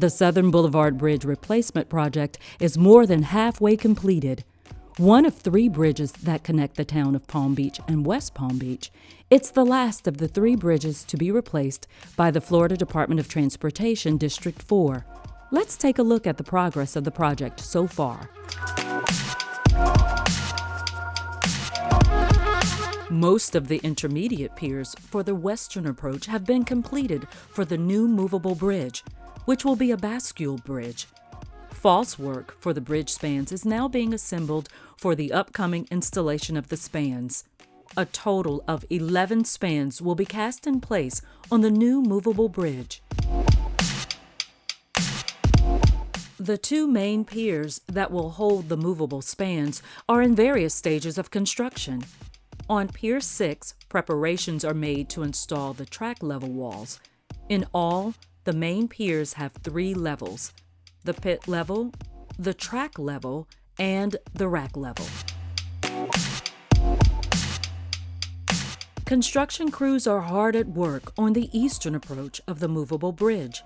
The Southern Boulevard Bridge Replacement Project is more than halfway completed. One of 3 bridges that connect the town of Palm Beach and West Palm Beach, it's the last of the 3 bridges to be replaced by the Florida Department of Transportation District 4. Let's take a look at the progress of the project so far. Most of the intermediate piers for the western approach have been completed for the new movable bridge, which will be a bascule bridge. False work for the bridge spans is now being assembled for the upcoming installation of the spans. A total of 11 spans will be cast in place on the new movable bridge. The 2 main piers that will hold the movable spans are in various stages of construction. On Pier 6, preparations are made to install the track level walls. In all, the main piers have 3 levels: the pit level, the track level, and the rack level. Construction crews are hard at work on the eastern approach of the movable bridge.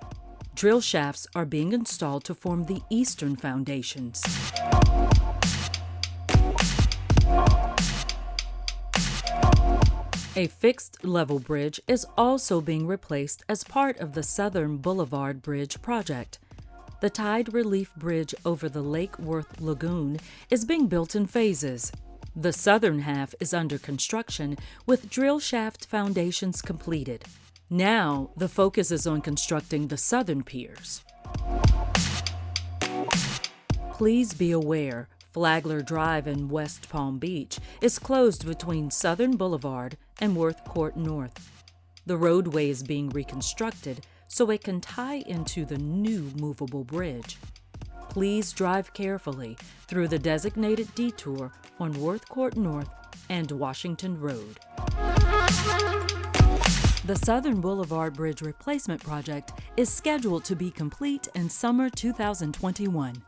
Drill shafts are being installed to form the eastern foundations. A fixed level bridge is also being replaced as part of the Southern Boulevard Bridge project. The tide relief bridge over the Lake Worth Lagoon is being built in phases. The southern half is under construction with drill shaft foundations completed. Now, the focus is on constructing the southern piers. Please be aware, Flagler Drive in West Palm Beach is closed between Southern Boulevard and Worth Court North. The roadway is being reconstructed so it can tie into the new movable bridge. Please drive carefully through the designated detour on Worth Court North and Washington Road. The Southern Boulevard Bridge Replacement Project is scheduled to be complete in summer 2021.